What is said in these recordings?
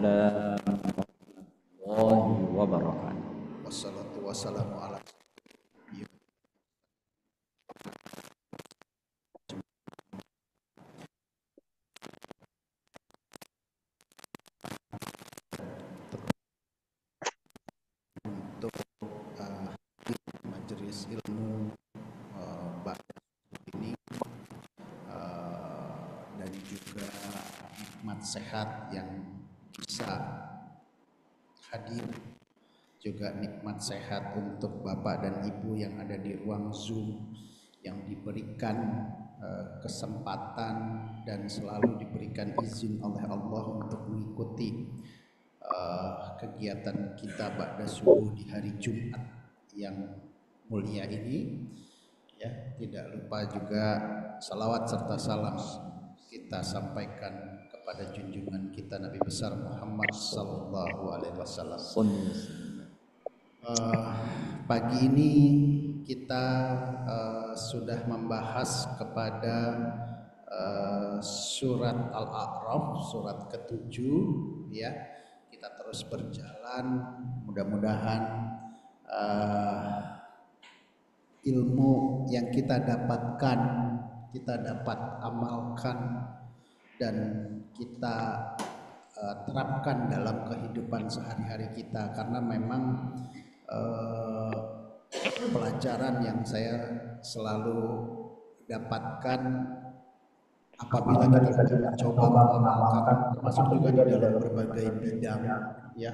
warahmatullahi wabarakatuh. Wassalatu wassalamu ala untuk majelis ilmu ini dan juga nikmat sehat yang bisa hadir, juga nikmat sehat untuk Bapak dan Ibu yang ada di ruang Zoom yang diberikan kesempatan dan selalu diberikan izin oleh Allah untuk mengikuti kegiatan kita ba'da subuh di hari Jumat yang mulia ini. Ya, tidak lupa juga salawat serta salam kita sampaikan kepada junjungan kita Nabi besar Muhammad sallallahu alaihi wasallam. Pagi ini kita sudah membahas kepada surat Al-A'raf, surat ke-7 ya. Kita terus berjalan, mudah-mudahan ilmu yang kita dapatkan, kita dapat amalkan dan kita terapkan dalam kehidupan sehari-hari kita, karena memang pelajaran yang saya selalu dapatkan apabila kita tidak mencoba mengamalkan, termasuk juga di dalam berbagai bidang ya.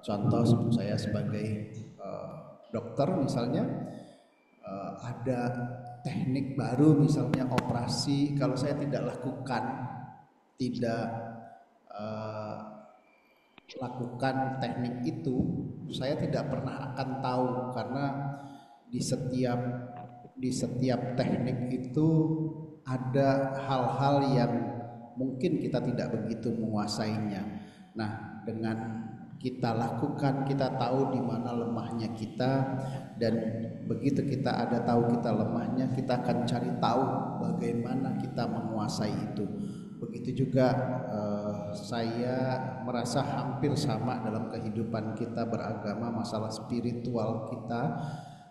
Contoh saya sebagai dokter misalnya, ada teknik baru misalnya operasi, kalau saya tidak lakukan, tidak lakukan teknik itu, saya tidak pernah akan tahu, karena di setiap teknik itu ada hal-hal yang mungkin kita tidak begitu menguasainya. Nah, dengan kita lakukan, kita tahu di mana lemahnya kita, dan begitu kita ada tahu kita lemahnya, kita akan cari tahu bagaimana kita menguasai itu. Begitu juga saya merasa hampir sama dalam kehidupan kita beragama, masalah spiritual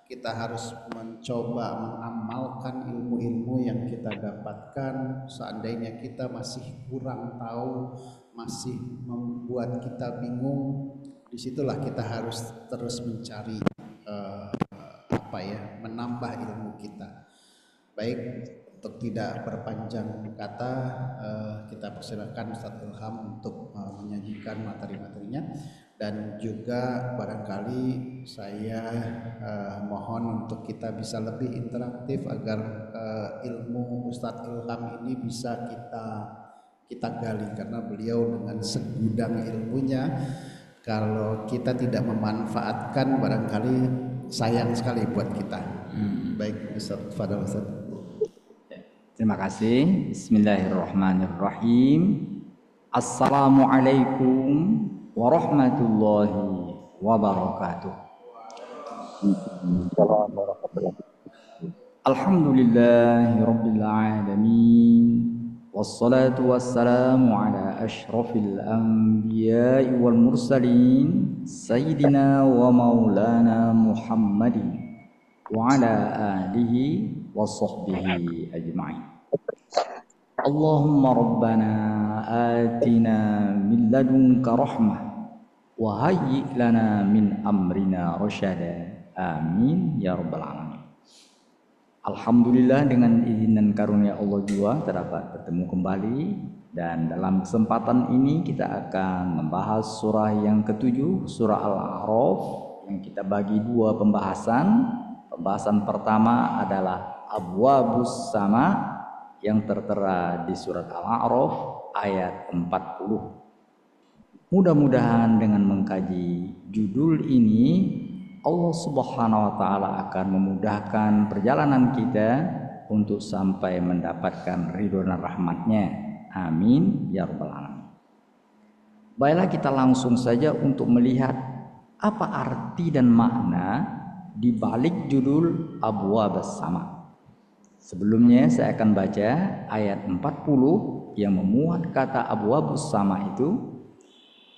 kita harus mencoba mengamalkan ilmu-ilmu yang kita dapatkan. Seandainya kita masih kurang tahu, masih membuat kita bingung, disitulah kita harus terus mencari menambah ilmu kita. Baik, untuk tidak berpanjang kata, kita persilakan Ustadz Ilham untuk menyajikan materi-materinya, dan juga barangkali saya mohon untuk kita bisa lebih interaktif agar ilmu Ustadz Ilham ini bisa kita gali, karena beliau dengan segudang ilmunya, kalau kita tidak memanfaatkan barangkali sayang sekali buat kita. Baik, Ustadz, fadhal Ustadz. Terima kasih. Bismillahirrahmanirrahim. Assalamualaikum warahmatullahi wabarakatuh. Alhamdulillahirabbil alamin. Wassalatu wassalamu ala asyrafil anbiya'i wal mursalin sayyidina wa maulana Muhammadin wa ala alihi wa sahbihi ajma'in. Allahumma rabbana atina min ladunka rahmah wa hayyi' lana min amrina rasyada. Amin ya rabbal alamin. Alhamdulillah, dengan izin dan karunia Allah juga terdapat bertemu kembali, dan dalam kesempatan ini kita akan membahas surah yang ke-7, surah Al-A'raf, yang kita bagi dua pembahasan. Pembahasan pertama adalah Abwabus Sama yang tertera di surat Al-A'raf ayat 40. Mudah-mudahan dengan mengkaji judul ini Allah Subhanahu wa taala akan memudahkan perjalanan kita untuk sampai mendapatkan ridho dan rahmat-Nya. Amin ya rabbal alamin. Baiklah, kita langsung saja untuk melihat apa arti dan makna di balik judul Abwabus Sama. Sebelumnya saya akan baca ayat 40 yang memuat kata abwabus sama itu,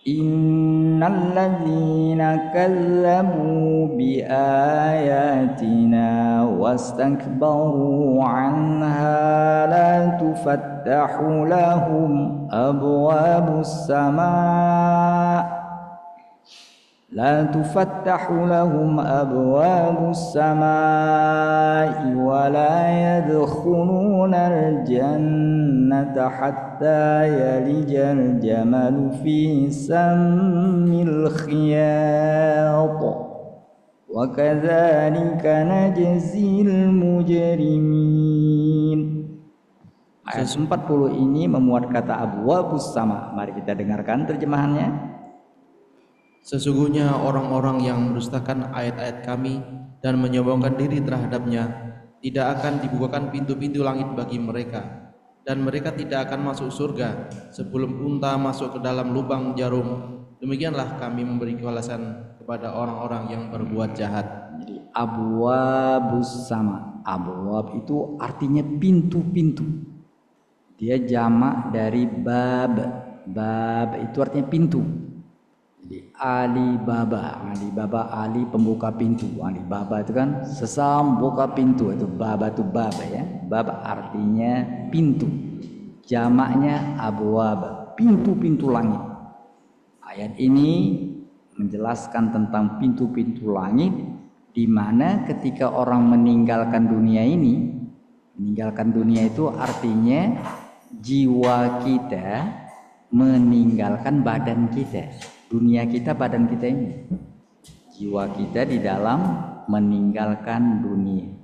innal ladzina kazzabu bi ayatina wastakbaru anha la tufattahu lahum abwabus sama' لا تفتح لهم أبواب السماء ولا يدخلون الجنة حتى يلج الجمل في سم الخياط وكذلك نجزي المجرمين. Ayat 40 ini memuat kata abwabus sama. Mari kita dengarkan terjemahannya. Sesungguhnya orang-orang yang mendustakan ayat-ayat kami dan menyombongkan diri terhadapnya, tidak akan dibukakan pintu-pintu langit bagi mereka, dan mereka tidak akan masuk surga sebelum unta masuk ke dalam lubang jarum. Demikianlah kami memberi balasan kepada orang-orang yang berbuat jahat. Jadi abwabus sama, abwab itu artinya pintu-pintu. Dia jamak dari bab. Bab itu artinya pintu. Jadi Alibaba, Ali pembuka pintu. Alibaba itu kan sesam buka pintu, itu baba itu baba ya. Bab artinya pintu. Jamaknya abwab, pintu-pintu langit. Ayat ini menjelaskan tentang pintu-pintu langit, di mana ketika orang meninggalkan dunia ini, meninggalkan dunia itu artinya jiwa kita meninggalkan badan kita. Dunia kita, badan kita ini, jiwa kita di dalam meninggalkan dunia,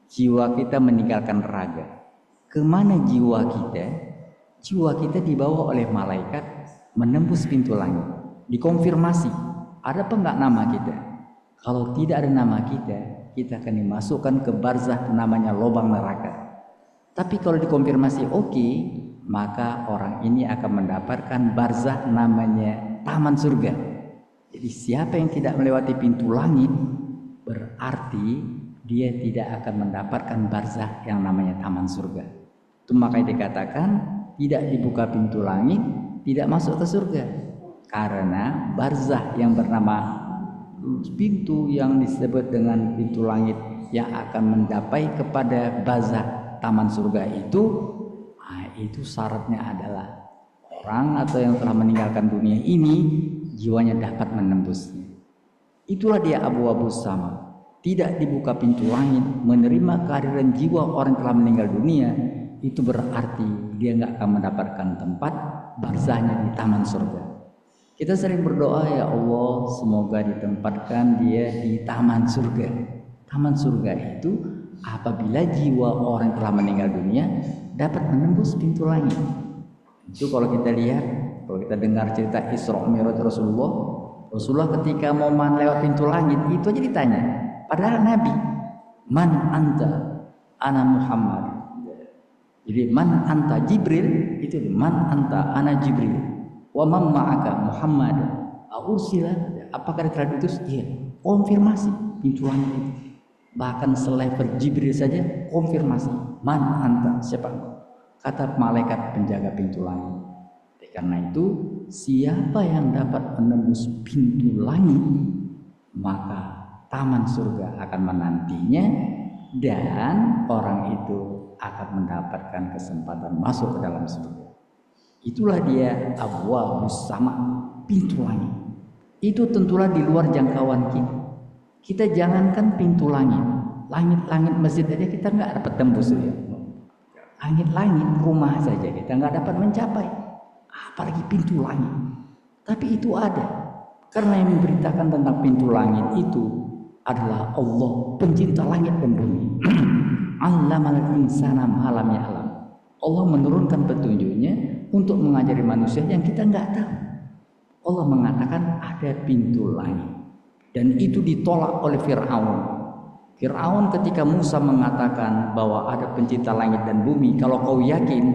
jiwa kita meninggalkan raga. Kemana jiwa kita? Jiwa kita dibawa oleh malaikat menembus pintu langit, dikonfirmasi ada apa enggak nama kita. Kalau tidak ada nama kita, kita akan dimasukkan ke barzah namanya lubang neraka. Tapi kalau dikonfirmasi oke, maka orang ini akan mendapatkan barzah namanya taman surga. Jadi siapa yang tidak melewati pintu langit, berarti dia tidak akan mendapatkan barzah yang namanya taman surga. Itu makanya dikatakan tidak dibuka pintu langit, tidak masuk ke surga. Karena barzah yang bernama pintu yang disebut dengan pintu langit yang akan mencapai kepada barzah taman surga itu syaratnya adalah orang atau yang telah meninggalkan dunia ini jiwanya dapat menembusnya. Itulah dia abwabus sama. Tidak dibuka pintu langit, menerima kehadiran jiwa orang yang telah meninggal dunia, itu berarti dia nggak akan mendapatkan tempat barzahnya di taman surga. Kita sering berdoa, ya Allah, semoga ditempatkan dia di taman surga. Taman surga itu apabila jiwa orang yang telah meninggal dunia dapat menembus pintu langit. Itu kalau kita lihat, kalau kita dengar cerita Isra Mi'raj Rasulullah ketika mau lewat pintu langit itu aja ditanya. Padahal Nabi, man anta, ana Muhammad. Jadi man anta Jibril, itu man anta ana Jibril. Wa man ma'aka Muhammad. Ursila, apakah telah diutus? Iya. Konfirmasi pintu langit itu. Bahkan selevel Jibril saja konfirmasi, man anta, siapa? Kata malaikat penjaga pintu langit. Karena itu siapa yang dapat menembus pintu langit, maka taman surga akan menantinya dan orang itu akan mendapatkan kesempatan masuk ke dalam surga. Itulah dia abwabus sama, pintu langit. Itu tentulah di luar jangkauan kita. Kita jangankan pintu langit, langit-langit masjid aja kita nggak dapat tembus ya. Langit-langit rumah saja kita nggak dapat mencapai, apalagi pintu langit. Tapi itu ada, karena yang memberitakan tentang pintu langit itu adalah Allah, pencinta langit dan bumi. Allamal insana ma lam ya'lam. Allah menurunkan petunjuknya untuk mengajari manusia yang kita nggak tahu. Allah mengatakan ada pintu langit, dan itu ditolak oleh Fir'aun. Fir'aun ketika Musa mengatakan bahwa ada pencipta langit dan bumi, kalau kau yakin,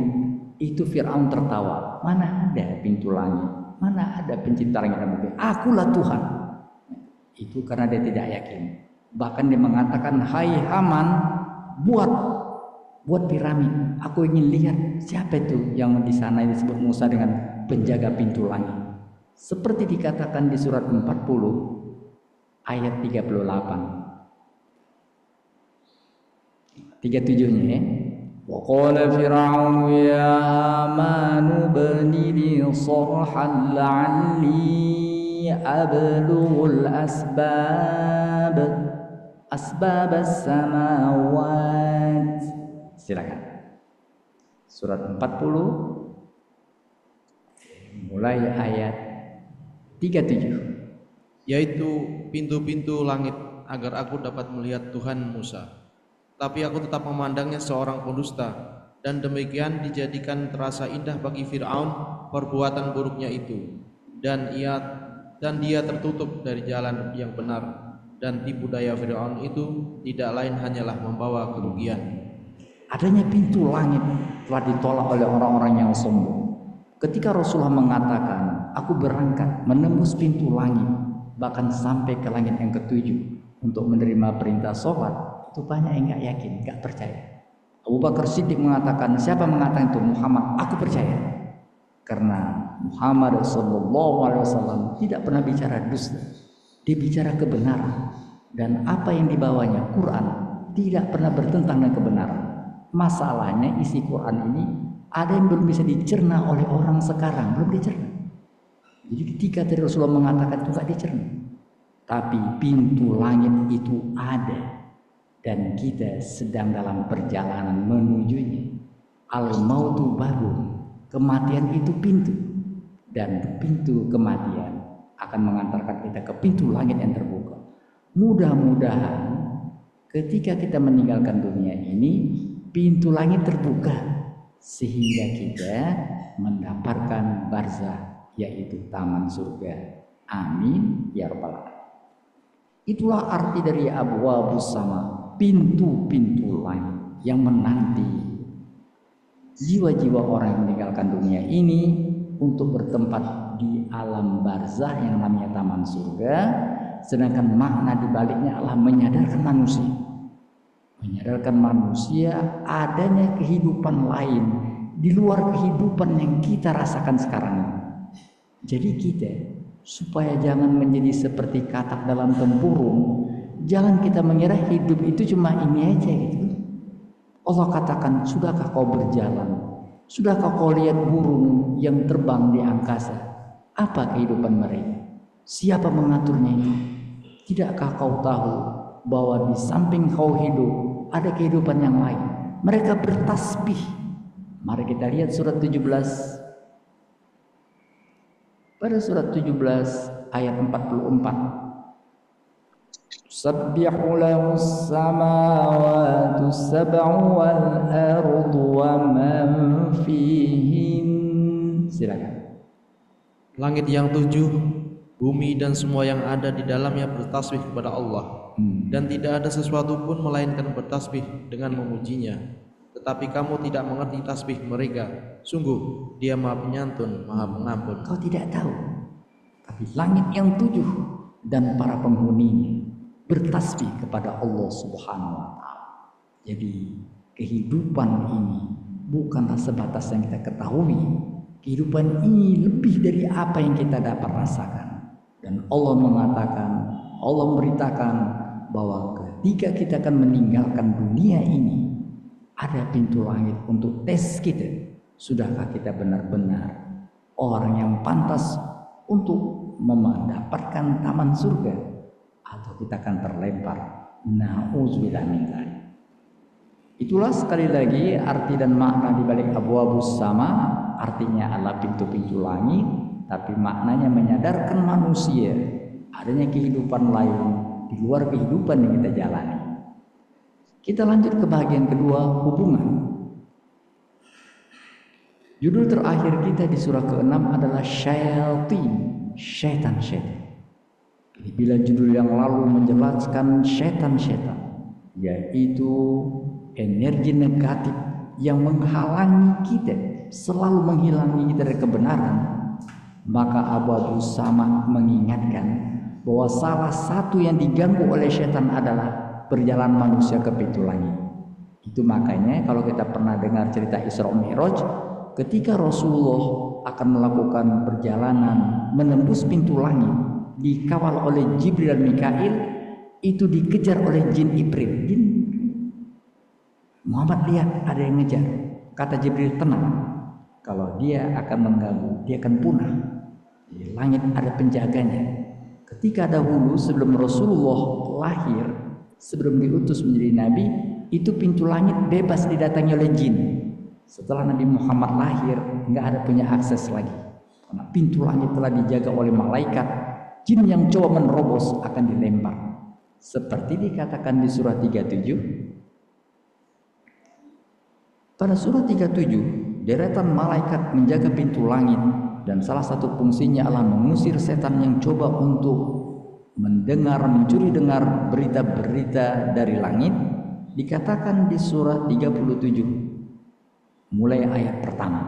itu Fir'aun tertawa. Mana ada pintu langit, mana ada pencipta langit dan bumi, akulah Tuhan. Itu karena dia tidak yakin. Bahkan dia mengatakan, hai Haman, buat buat piramid. Aku ingin lihat siapa itu yang di sana disebut Musa dengan penjaga pintu langit. Seperti dikatakan di surat 40 ayat 37-nya ya. Wa qala fir'aun ya Haman ibni li sarhan la'alli ablughul asbab as-samawat. Silakan. Surat 40 mulai ayat 37. Yaitu pintu-pintu langit agar aku dapat melihat Tuhan Musa. Tapi aku tetap memandangnya seorang pendusta, dan demikian dijadikan terasa indah bagi Fir'aun perbuatan buruknya itu, dan dia tertutup dari jalan yang benar, dan tipu daya Fir'aun itu tidak lain hanyalah membawa kerugian. Adanya pintu langit telah ditolak oleh orang-orang yang sombong. Ketika Rasulullah mengatakan, aku berangkat menembus pintu langit, bahkan sampai ke langit yang ketujuh untuk menerima perintah sholat, itu banyak yang nggak yakin, nggak percaya. Abu Bakar Siddiq mengatakan, siapa mengatakan itu? Muhammad. Aku percaya, karena Muhammad SAW tidak pernah bicara dusta, dia bicara kebenaran, dan apa yang dibawanya Quran tidak pernah bertentangan dengan kebenaran. Masalahnya isi Quran ini ada yang belum bisa dicerna oleh orang sekarang, belum dicerna. Jadi ketika tadi Rasulullah mengatakan itu nggak dicerna, tapi pintu langit itu ada. Dan kita sedang dalam perjalanan menujunya. Al-mautu babun, kematian itu pintu, dan pintu kematian akan mengantarkan kita ke pintu langit yang terbuka. Mudah-mudahan ketika kita meninggalkan dunia ini, pintu langit terbuka sehingga kita mendapatkan barzah, yaitu taman surga. Amin ya rabbal alamin. Itulah arti dari abwabus sama, pintu-pintu langit yang menanti jiwa-jiwa orang yang meninggalkan dunia ini untuk bertempat di alam barzah yang namanya taman surga. Sedangkan makna dibaliknya adalah menyadarkan manusia adanya kehidupan lain di luar kehidupan yang kita rasakan sekarang ini. Jadi kita supaya jangan menjadi seperti katak dalam tempurung, jangan kita mengira hidup itu cuma ini aja gitu. Allah katakan, sudahkah kau berjalan? Sudahkah kau lihat burung yang terbang di angkasa? Apa kehidupan mereka? Siapa mengaturnya itu? Tidakkah kau tahu bahwa di samping kau hidup ada kehidupan yang lain? Mereka bertasbih. Mari kita lihat surat 17. Pada surat 17 ayat 44. Sabbihu lahu as-samawati as-sab'u wal ardu wa man fihin. Silakan. Langit yang 7, bumi dan semua yang ada di dalamnya bertasbih kepada Allah. Dan tidak ada sesuatu pun melainkan bertasbih dengan memujinya. Tetapi kamu tidak mengerti tasbih mereka. Sungguh dia Maha Penyantun, Maha Pengampun. Kau tidak tahu, tapi langit yang 7 dan para penghuninya bertasbih kepada Allah Subhanahu wa Ta'ala. Jadi kehidupan ini bukanlah sebatas yang kita ketahui. Kehidupan ini lebih dari apa yang kita dapat rasakan. Dan Allah mengatakan, Allah memberitakan bahwa ketika kita akan meninggalkan dunia ini, ada pintu langit untuk tes kita. Sudahkah kita benar-benar orang yang pantas untuk mendapatkan taman surga, atau kita akan terlempar? Na'udzubillah min dzalik. Itulah sekali lagi arti dan makna di balik abwabus sama. Artinya adalah pintu-pintu langit, tapi maknanya menyadarkan manusia adanya kehidupan lain di luar kehidupan yang kita jalani. Kita lanjut ke bagian kedua, hubungan. Judul terakhir kita di surah ke-6 adalah syaitan. Bila judul yang lalu menjelaskan syaitan, yaitu energi negatif yang menghalangi kita, selalu menghilangi kita dari kebenaran, maka Abu Sama mengingatkan bahwa salah satu yang diganggu oleh syaitan adalah perjalanan manusia ke pintu langit. Itu makanya kalau kita pernah dengar cerita Isra Mi'raj, ketika Rasulullah akan melakukan perjalanan menembus pintu langit, dikawal oleh Jibril dan Mikail, itu dikejar oleh jin Ibril. Jin Muhammad lihat ada yang ngejar. Kata Jibril, tenang, kalau dia akan mengganggu, dia akan punah. Di langit ada penjaganya. Ketika dahulu sebelum Rasulullah lahir, sebelum diutus menjadi nabi, itu pintu langit bebas didatangi oleh jin. Setelah Nabi Muhammad lahir, nggak ada punya akses lagi. Karena pintu langit telah dijaga oleh malaikat. Jin yang coba menerobos akan dilempar. Seperti dikatakan di surah 37. Pada surah 37, deretan malaikat menjaga pintu langit. Dan salah satu fungsinya adalah mengusir setan yang coba untuk mencuri dengar berita-berita dari langit. Dikatakan di surah 37 mulai ayat pertama,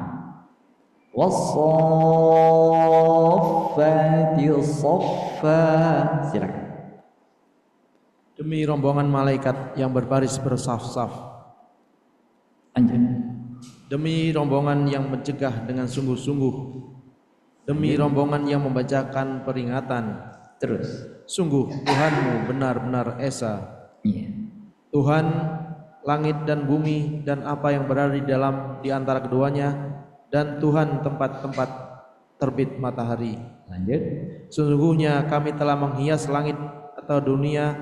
was-saffati saffa. Silakan. Demi rombongan malaikat yang berbaris bersaf-saf, Lanjut. demi rombongan yang mencegah dengan sungguh-sungguh, demi rombongan yang membacakan peringatan. Terus. Sungguh Tuhanmu benar-benar esa. Iya. Tuhan langit dan bumi dan apa yang berada di antara keduanya, dan Tuhan tempat-tempat terbit matahari. Lanjut. Sesungguhnya kami telah menghias langit atau dunia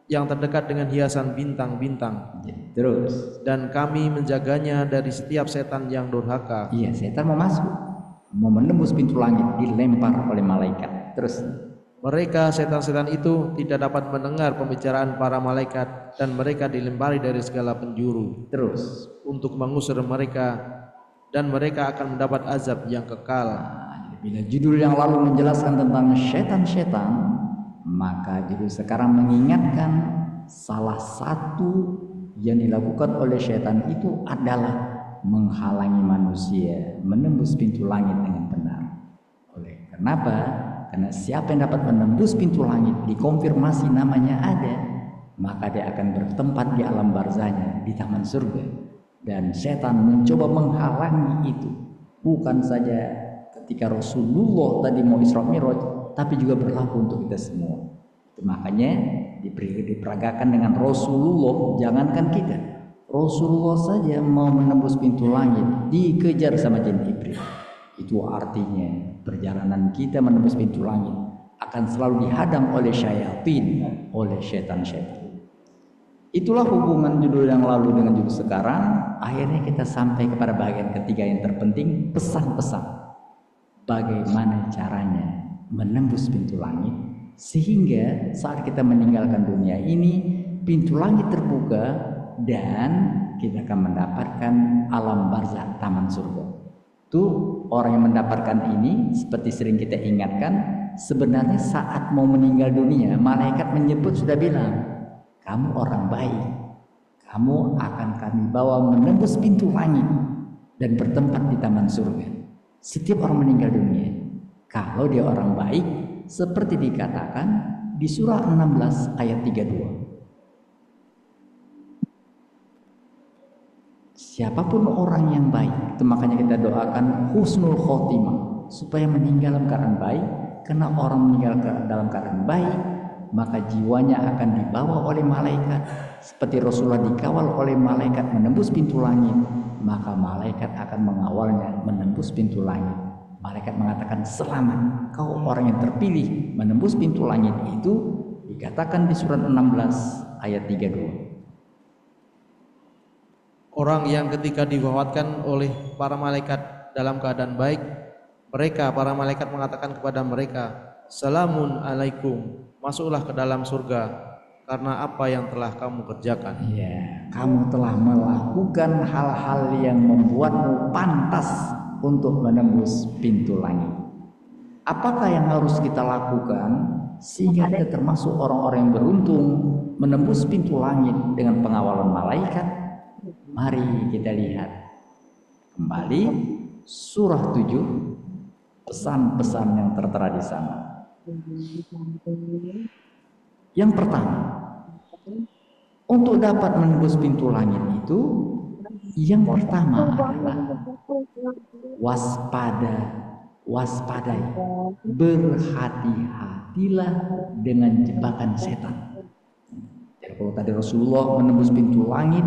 yang terdekat dengan hiasan bintang-bintang, Terus. dan kami menjaganya dari setiap setan yang durhaka. Iya, setan mau masuk, mau menembus pintu langit, dilempar oleh malaikat. Terus. Mereka setan-setan itu tidak dapat mendengar pembicaraan para malaikat, dan mereka dilempari dari segala penjuru Terus. untuk mengusir mereka, dan mereka akan mendapat azab yang kekal. Nah, bila judul yang lalu menjelaskan tentang setan-setan, maka judul sekarang mengingatkan salah satu yang dilakukan oleh setan itu adalah menghalangi manusia menembus pintu langit dengan benar. Kenapa? Karena siapa yang dapat menembus pintu langit, dikonfirmasi namanya ada, maka dia akan bertempat di alam barzahnya, di taman surga. Dan setan mencoba menghalangi itu. Bukan saja ketika Rasulullah tadi mau Isra Mi'raj, tapi juga berlaku untuk kita semua. Itu makanya diperagakan dengan Rasulullah, jangankan kita. Rasulullah saja mau menembus pintu langit, dikejar sama jin Ibril. Itu artinya perjalanan kita menembus pintu langit akan selalu dihadang oleh syaitan, oleh setan-setan. Itulah hubungan judul yang lalu dengan judul sekarang. Akhirnya kita sampai kepada bagian ketiga yang terpenting, pesan-pesan. Bagaimana caranya menembus pintu langit sehingga saat kita meninggalkan dunia ini, pintu langit terbuka dan kita akan mendapatkan alam barzakh, taman surga. Itu orang yang mendapatkan ini, seperti sering kita ingatkan, sebenarnya saat mau meninggal dunia, malaikat menyebut, sudah bilang, kamu orang baik, kamu akan kami bawa menembus pintu langit dan bertempat di taman surga. Setiap orang meninggal dunia, kalau dia orang baik, seperti dikatakan di surah 16 ayat 32. Siapapun orang yang baik, itu makanya kita doakan husnul khotimah, supaya meninggal dalam keadaan baik. Karena orang meninggal dalam keadaan baik, maka jiwanya akan dibawa oleh malaikat, seperti Rasulullah dikawal oleh malaikat menembus pintu langit, maka malaikat akan mengawalnya menembus pintu langit. Malaikat mengatakan, selamat, kau orang yang terpilih menembus pintu langit. Itu dikatakan di surat 16 ayat 32. Orang yang ketika diwafatkan oleh para malaikat dalam keadaan baik, para malaikat mengatakan kepada mereka, salamun alaikum, masuklah ke dalam surga karena apa yang telah kamu kerjakan. Ya, kamu telah melakukan hal-hal yang membuatmu pantas untuk menembus pintu langit. Apakah yang harus kita lakukan sehingga kita termasuk orang-orang yang beruntung menembus pintu langit dengan pengawalan malaikat? Mari kita lihat kembali surah 7, pesan-pesan yang tertera di sana. Yang pertama, Untuk dapat menembus pintu langit itu, yang pertama adalah waspadai, berhati-hatilah dengan jebakan setan. Jadi kalau tadi Rasulullah menembus pintu langit,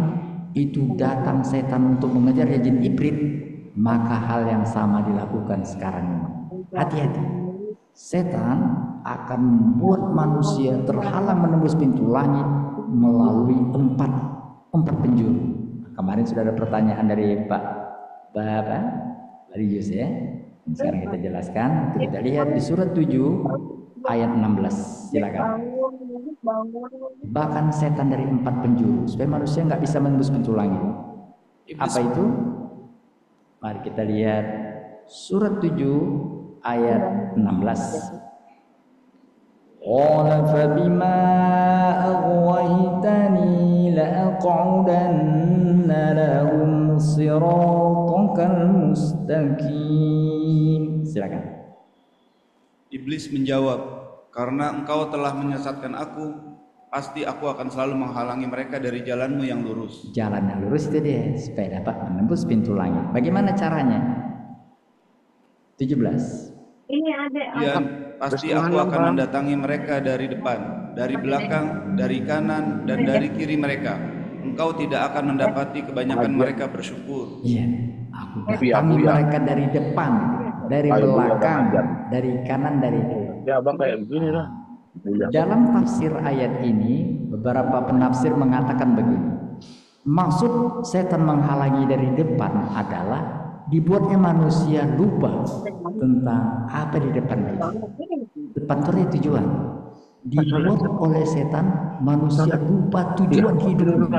itu datang setan untuk mengejar jin ibrit, maka hal yang sama dilakukan sekarang ini. Hati-hati, setan akan membuat manusia terhalang menembus pintu langit melalui empat penjuru. Kemarin sudah ada pertanyaan dari Pak Yus ya. Sekarang kita jelaskan. Kita lihat di surat 7 ayat 16. Silakan. Bahkan setan dari 4 penjuru supaya manusia nggak bisa menembus pintu langit. Apa itu? Mari kita lihat surat 7 ayat 16. Qala fabima aghwaytani la'aq'udanna lahum siratakal mustaqim. Silakan. Iblis menjawab, karena engkau telah menyesatkan aku, pasti aku akan selalu menghalangi mereka dari jalanmu yang lurus. Jalan yang lurus itu dia, supaya dapat menembus pintu langit. Bagaimana caranya? 17. Ini ada Dan pasti aku akan mendatangi mereka dari depan, dari belakang, dari kanan, dan dari kiri mereka. Engkau tidak akan mendapati kebanyakan mereka bersyukur. Iya, aku datangi mereka dari depan, dari belakang, dari kanan, dari kiri. Ya abang kayak begini lah. Dalam tafsir ayat ini, beberapa penafsir mengatakan begini. Maksud setan menghalangi dari depan adalah dibuatnya manusia lupa tentang apa di depan kita. Depan itu ada tujuan. Dibuat oleh setan manusia lupa tujuan hidup.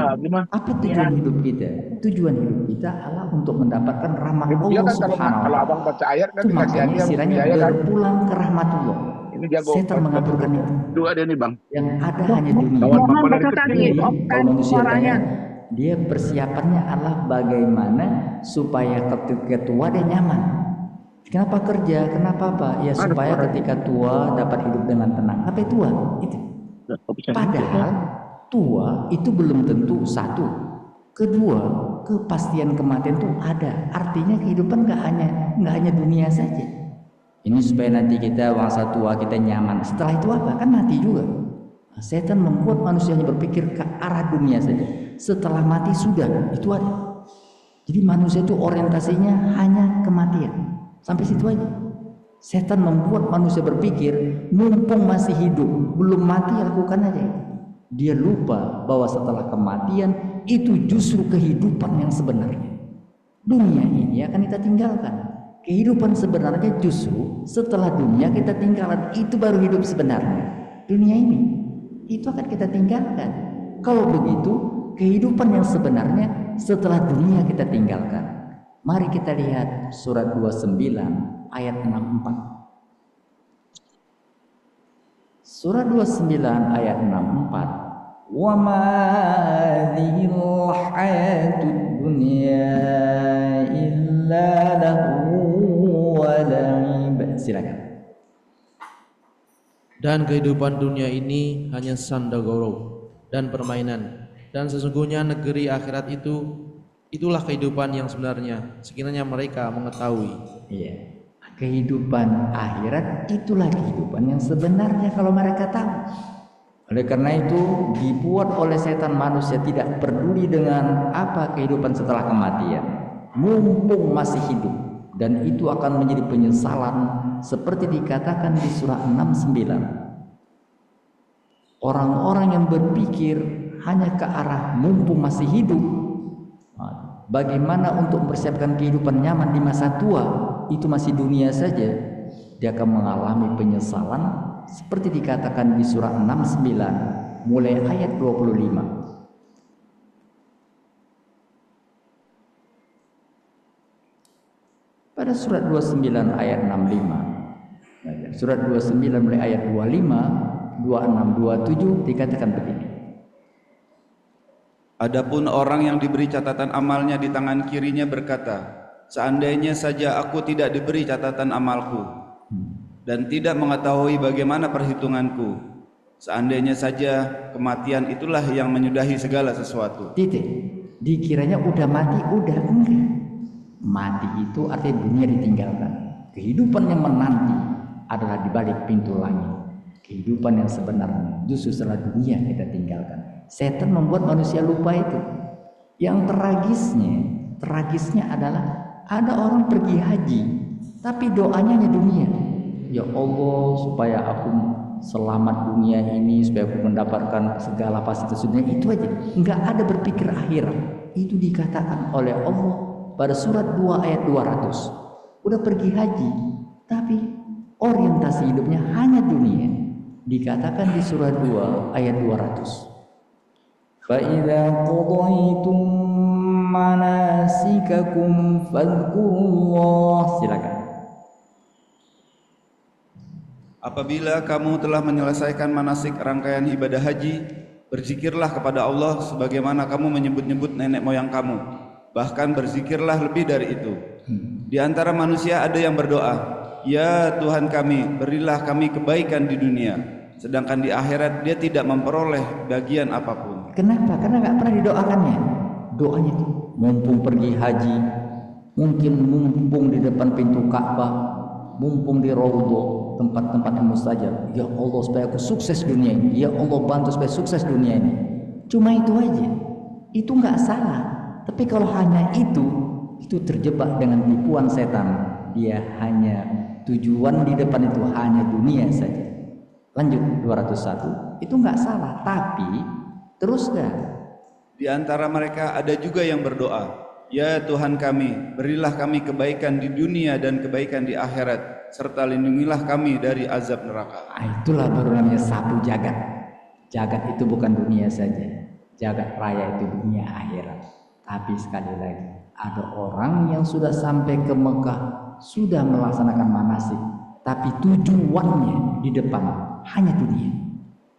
Apa tujuan hidup kita? Tujuan hidup kita adalah untuk mendapatkan rahmat Allah Subhanahu. Kalau abang baca ayat kan Itu makanya istilahnya berpulang ke rahmatullah. Setan mengaburkan itu. Dua dia nih bang. Yang ada hanya dunia. Kalau manusia tanya, dia persiapannya adalah bagaimana supaya ketika tua dia nyaman. Kenapa kerja? Kenapa apa? Ya supaya ketika tua dapat hidup dengan tenang. Apa tua? Itu. Padahal tua itu belum tentu satu. Kedua, kepastian kematian itu ada. Artinya kehidupan nggak hanya dunia saja. Ini supaya nanti kita masa tua kita nyaman. Setelah itu apa? Kan mati juga. Setan membuat manusianya berpikir ke arah dunia saja. Setelah mati sudah, itu ada. Jadi manusia itu orientasinya hanya kematian. Sampai situ aja. Setan membuat manusia berpikir, mumpung masih hidup, belum mati lakukan aja. Dia lupa bahwa setelah kematian itu justru kehidupan yang sebenarnya. Dunia ini akan kita tinggalkan. Kehidupan sebenarnya justru setelah dunia kita tinggalkan, itu baru hidup sebenarnya. Dunia ini itu akan kita tinggalkan. Kalau begitu, kehidupan yang sebenarnya setelah dunia kita tinggalkan. Mari kita lihat surat 29 ayat 64. Surat 29 ayat 64. Wa ma hadhil hayatud dunya illa lahu wa la'ib. Silakan. Dan kehidupan dunia ini hanya sandagoro dan permainan, dan sesungguhnya negeri akhirat itulah kehidupan yang sebenarnya, sekiranya mereka mengetahui. Iya, kehidupan akhirat itulah kehidupan yang sebenarnya kalau mereka tahu. Oleh karena itu dibuat oleh setan manusia tidak peduli dengan apa kehidupan setelah kematian, mumpung masih hidup, dan itu akan menjadi penyesalan seperti dikatakan di surah 69. Orang-orang yang berpikir hanya ke arah mumpung masih hidup, bagaimana untuk mempersiapkan kehidupan nyaman di masa tua, itu masih dunia saja, dia akan mengalami penyesalan seperti dikatakan di surah 69 mulai ayat 25. Pada surat 29 ayat 65, surat 29 mulai ayat 25, 26, 27 dikatakan begini. Adapun orang yang diberi catatan amalnya di tangan kirinya berkata, seandainya saja aku tidak diberi catatan amalku dan tidak mengetahui bagaimana perhitunganku, Seandainya saja kematian itulah yang menyudahi segala sesuatu. Titik. Dikiranya udah mati, udah enggak. Mati itu artinya dunia ditinggalkan. Kehidupan yang menanti adalah di balik pintu langit. Kehidupan yang sebenarnya justru setelah dunia kita tinggalkan. Setan membuat manusia lupa itu. Yang tragisnya adalah ada orang pergi haji, tapi doanya hanya dunia. Ya Allah, supaya aku selamat dunia ini, supaya aku mendapatkan segala fasilitas dunia, itu aja. Enggak ada berpikir akhirat. Itu dikatakan oleh Allah pada surat 2 ayat 200. Udah pergi haji, tapi orientasi hidupnya hanya dunia. Dikatakan di surat 2 ayat 200. فَإِذَا قَضَيْتُم مَّنَاسِكَكُمْ فَاذْكُرُوا اللَّهَ. Silakan. Apabila kamu telah menyelesaikan manasik rangkaian ibadah haji, berzikirlah kepada Allah sebagaimana kamu menyebut-nyebut nenek moyang kamu. Bahkan berzikirlah lebih dari itu. Di antara manusia ada yang berdoa, "Ya Tuhan kami, berilah kami kebaikan di dunia." Sedangkan di akhirat dia tidak memperoleh bagian apapun. Kenapa? Karena nggak pernah didoakannya. Doanya itu mumpung pergi haji, mungkin mumpung di depan pintu Ka'bah, mumpung di Raudhah, tempat-tempat yang mustajab. Ya Allah, supaya aku sukses dunia ini. Ya Allah, bantu supaya sukses dunia ini. Cuma itu aja. Itu nggak salah. Tapi kalau hanya itu terjebak dengan tipuan setan. Dia hanya tujuan di depan itu hanya dunia saja. Lanjut 201. Itu nggak salah, tapi teruskan. Di antara mereka ada juga yang berdoa, "Ya Tuhan kami, berilah kami kebaikan di dunia dan kebaikan di akhirat, serta lindungilah kami dari azab neraka." Itulah baru namanya sapu jagat. Jagat itu bukan dunia saja. Jagat raya itu dunia akhirat. Tapi sekali lagi, ada orang yang sudah sampai ke Mekah, sudah melaksanakan manasik, tapi tujuannya di depan hanya dunia.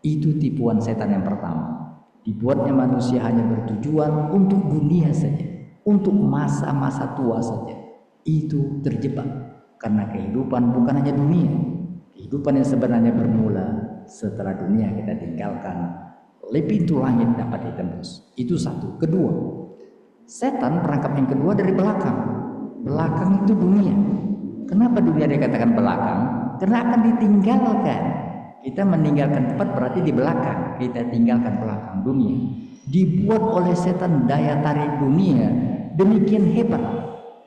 Itu tipuan setan yang pertama. Dibuatnya manusia hanya bertujuan untuk dunia saja, untuk masa-masa tua saja. Itu terjebak karena kehidupan bukan hanya dunia. Kehidupan yang sebenarnya bermula setelah dunia kita tinggalkan. Lebih pintu langit dapat ditembus. Itu satu. Kedua, setan perangkap yang kedua dari belakang. Belakang itu dunia. Kenapa dunia dikatakan belakang? Karena akan ditinggalkan. Kita meninggalkan tempat berarti di belakang. Kita tinggalkan belakang dunia. Dibuat oleh setan daya tarik dunia demikian hebat,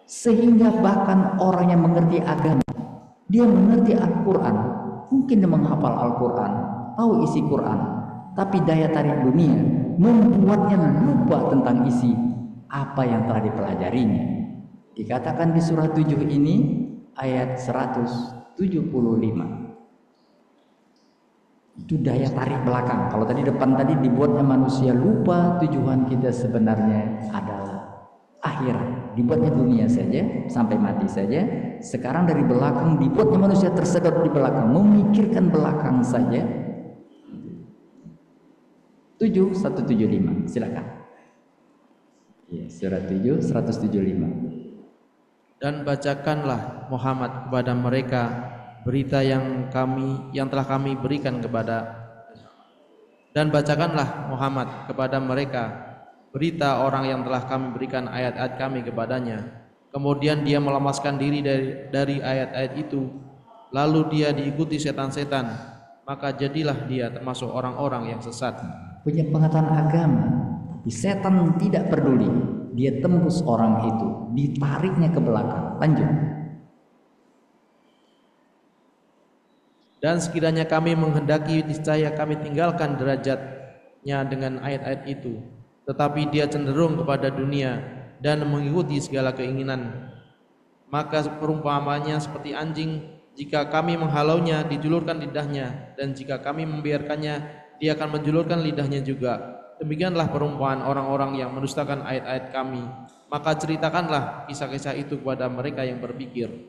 sehingga bahkan orang yang mengerti agama, dia mengerti Al-Quran, mungkin dia menghafal Al-Quran, tahu isi Quran, tapi daya tarik dunia membuatnya lupa tentang isi apa yang telah dipelajarinya. Dikatakan di surah 7 ini ayat 175. Itu daya tarik belakang. Kalau tadi depan tadi dibuatnya manusia lupa tujuan kita sebenarnya adalah akhirat. Dibuatnya dunia saja sampai mati saja. Sekarang dari belakang dibuatnya manusia tersedot di belakang, memikirkan belakang saja. 7175. Silakan. Ya, surah 7 175. Dan bacakanlah Muhammad kepada mereka berita yang telah kami berikan kepada, dan bacakanlah Muhammad kepada mereka berita orang yang telah kami berikan ayat-ayat kami kepadanya. Kemudian dia melemaskan diri dari ayat-ayat itu, lalu dia diikuti setan-setan, maka jadilah dia termasuk orang-orang yang sesat. Punya pengetahuan agama, tapi setan tidak peduli. Dia tembus orang itu, ditariknya ke belakang. Lanjut. Dan sekiranya kami menghendaki, niscaya kami tinggalkan derajatnya dengan ayat-ayat itu. Tetapi dia cenderung kepada dunia dan mengikuti segala keinginan. Maka perumpamannya seperti anjing, jika kami menghalaunya, dijulurkan lidahnya, dan jika kami membiarkannya, dia akan menjulurkan lidahnya juga. Demikianlah perumpamaan orang-orang yang mendustakan ayat-ayat kami. Maka ceritakanlah kisah-kisah itu kepada mereka yang berpikir.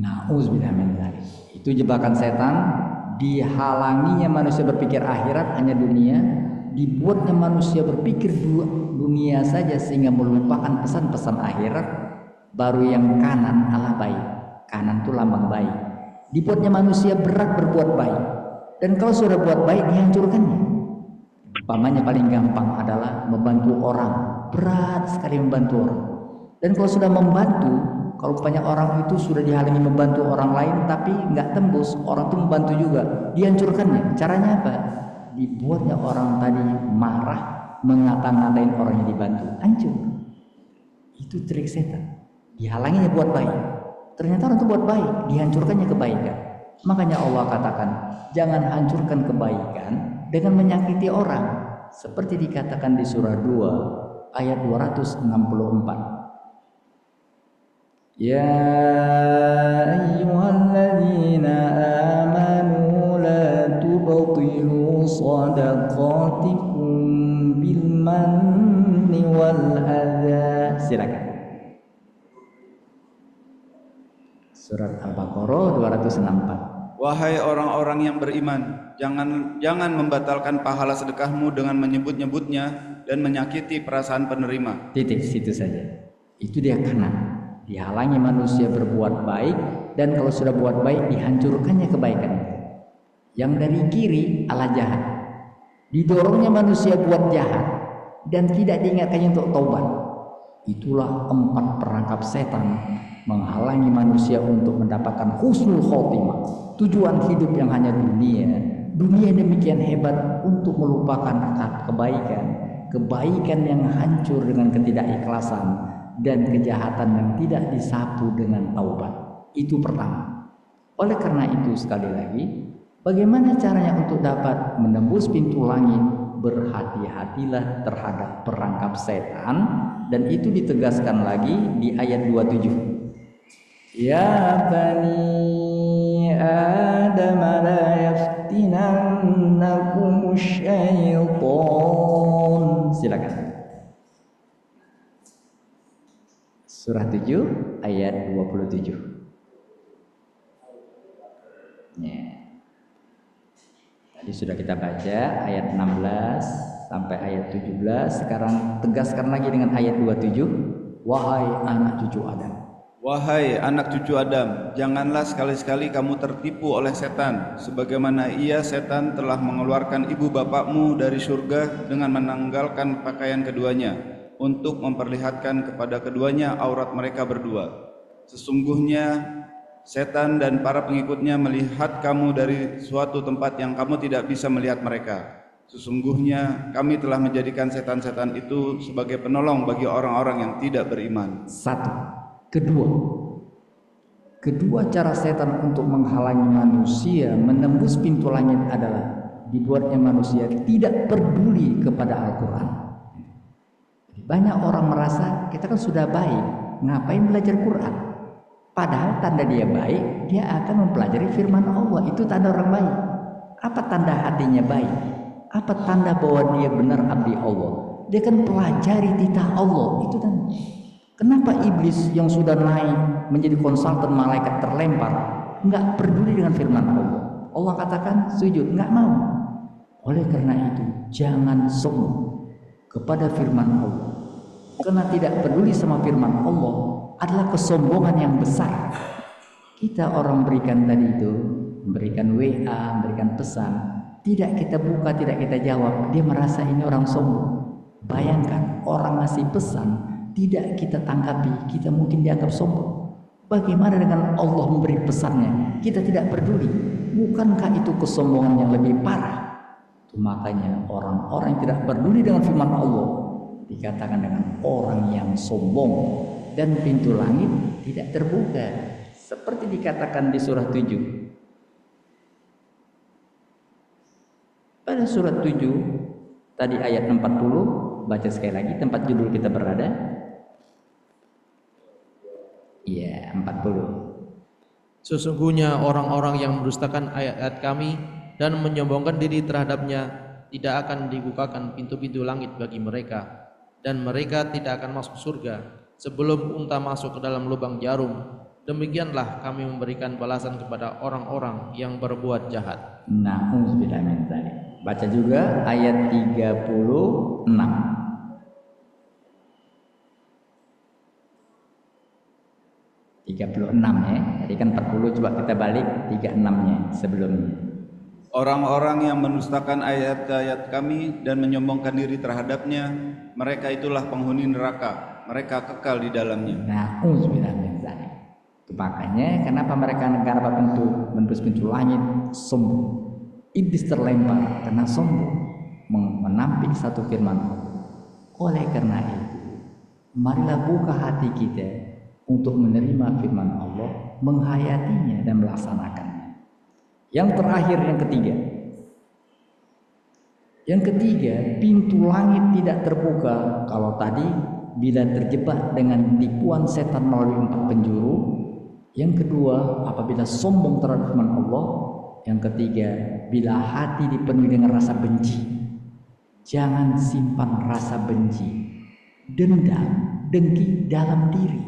Na'udzubillah min dzalik. Itu jebakan setan. Dihalanginya manusia berpikir akhirat, hanya dunia. Dibuatnya manusia berpikir dunia saja sehingga melupakan pesan-pesan akhirat. Baru yang kanan adalah baik. Kanan itu lambang baik. Dibuatnya manusia berat berbuat baik, Dan kalau sudah buat baik, dihancurkannya. Umpamanya paling gampang adalah membantu orang. Berat sekali membantu orang. Dan kalau sudah membantu, kalau banyak orang itu sudah dihalangi membantu orang lain tapi nggak tembus, orang itu membantu juga, dihancurkannya. Caranya apa? Dibuatnya orang tadi marah, mengata-ngatain orang yang dibantu, hancur. Itu trik setan. Dihalanginya buat baik. Ternyata orang itu buat baik, dihancurkannya kebaikan. Makanya Allah katakan, jangan hancurkan kebaikan dengan menyakiti orang. Seperti dikatakan di surah 2 ayat 264. Ya ayyuhalladzina amanu la tubtilu sadaqatikum bil manni wal adza. Silakan. Surat Al-Baqarah 264. Wahai orang-orang yang beriman, jangan membatalkan pahala sedekahmu dengan menyebut-nyebutnya dan menyakiti perasaan penerima. Titik situ saja. Itu dia kanan. Dihalangi manusia berbuat baik, dan kalau sudah buat baik dihancurkannya kebaikan itu. Yang dari kiri ala jahat. Didorongnya manusia buat jahat dan tidak diingatkannya untuk taubat. Itulah 4 perangkap setan menghalangi manusia untuk mendapatkan husnul khotimah, tujuan hidup yang hanya dunia. Dunia demikian hebat untuk melupakan kebaikan yang hancur dengan ketidakikhlasan dan kejahatan yang tidak disapu dengan taubat. Itu pertama. Oleh karena itu sekali lagi, bagaimana caranya untuk dapat menembus pintu langit? Berhati-hatilah terhadap perangkap setan, dan itu ditegaskan lagi di ayat 27. Ya bani Adam la yaftinannakum syaitan. Silakan. Surah 7 ayat 27. Ya. Tadi sudah kita baca ayat 16 sampai ayat 17. Sekarang tegaskan lagi dengan ayat 27. Wahai anak cucu Adam. Wahai anak cucu Adam, janganlah sekali-sekali kamu tertipu oleh setan, sebagaimana setan telah mengeluarkan ibu bapakmu dari surga dengan menanggalkan pakaian keduanya, untuk memperlihatkan kepada keduanya aurat mereka berdua. Sesungguhnya setan dan para pengikutnya melihat kamu dari suatu tempat yang kamu tidak bisa melihat mereka. Sesungguhnya kami telah menjadikan setan-setan itu sebagai penolong bagi orang-orang yang tidak beriman. Satu. Kedua cara setan untuk menghalangi manusia menembus pintu langit adalah dibuatnya manusia tidak peduli kepada Al-Quran. Banyak orang merasa kita kan sudah baik, ngapain belajar Quran? Padahal tanda dia baik, dia akan mempelajari firman Allah. Itu tanda orang baik. Apa tanda hatinya baik? Apa tanda bahwa dia benar abdi Allah? Dia kan pelajari titah Allah. Itu tanda. Kenapa iblis yang sudah naik menjadi konsultan malaikat terlempar nggak peduli dengan firman Allah? Allah katakan sujud, nggak mau. Oleh karena itu jangan sombong kepada firman Allah. Karena tidak peduli sama firman Allah adalah kesombongan yang besar. Kita orang berikan tadi itu, memberikan WA, memberikan pesan, tidak kita buka, tidak kita jawab, dia merasa ini orang sombong. Bayangkan orang ngasih pesan tidak kita tanggapi, kita mungkin dianggap sombong. Bagaimana dengan Allah memberi pesannya, kita tidak peduli? Bukankah itu kesombongan yang lebih parah? Itu makanya orang-orang yang tidak peduli dengan firman Allah dikatakan dengan orang yang sombong, dan pintu langit tidak terbuka seperti dikatakan di surah 7. Pada surat 7 tadi ayat 40, baca sekali lagi tempat judul kita berada. Iya, 40. Sesungguhnya orang-orang yang mendustakan ayat-ayat kami dan menyombongkan diri terhadapnya tidak akan dibukakan pintu-pintu langit bagi mereka, dan mereka tidak akan masuk surga sebelum unta masuk ke dalam lubang jarum. Demikianlah kami memberikan balasan kepada orang-orang yang berbuat jahat. Na'udzubillah min dzalik. Baca juga ayat 36. 36 ya. Tadi kan 40, coba kita balik 36-nya sebelumnya. Orang-orang yang mendustakan ayat-ayat kami dan menyombongkan diri terhadapnya, mereka itulah penghuni neraka, mereka kekal di dalamnya. Na'udzubillah min dzalik. Makanya kenapa mereka negara menembus pintu langit sombong. Iblis terlempar karena sombong menampik satu firman Allah. Oleh karena itu, marilah buka hati kita untuk menerima firman Allah, menghayatinya dan melaksanakannya. Yang terakhir, yang ketiga, pintu langit tidak terbuka. Kalau tadi bila terjebak dengan tipuan setan melalui 4 penjuru. Yang kedua, apabila sombong terhadap firman Allah. Yang ketiga, bila hati dipenuhi dengan rasa benci. Jangan simpan rasa benci, dendam, dengki dalam diri.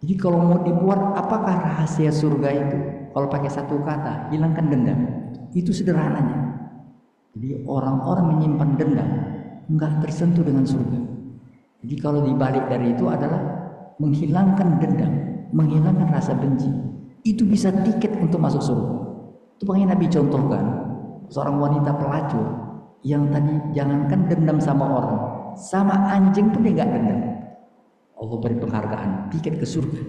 Jadi kalau mau dibuat, apakah rahasia surga itu? Kalau pakai satu kata, hilangkan dendam. Itu sederhananya. Jadi orang-orang menyimpan dendam enggak tersentuh dengan surga. Jadi kalau dibalik dari itu adalah menghilangkan dendam, menghilangkan rasa benci. Itu bisa tiket untuk masuk surga. Itu makanya Nabi contohkan seorang wanita pelacur yang tadi jangankan dendam sama orang, sama anjing pun dia enggak dendam. Allah beri penghargaan, tiket ke surga.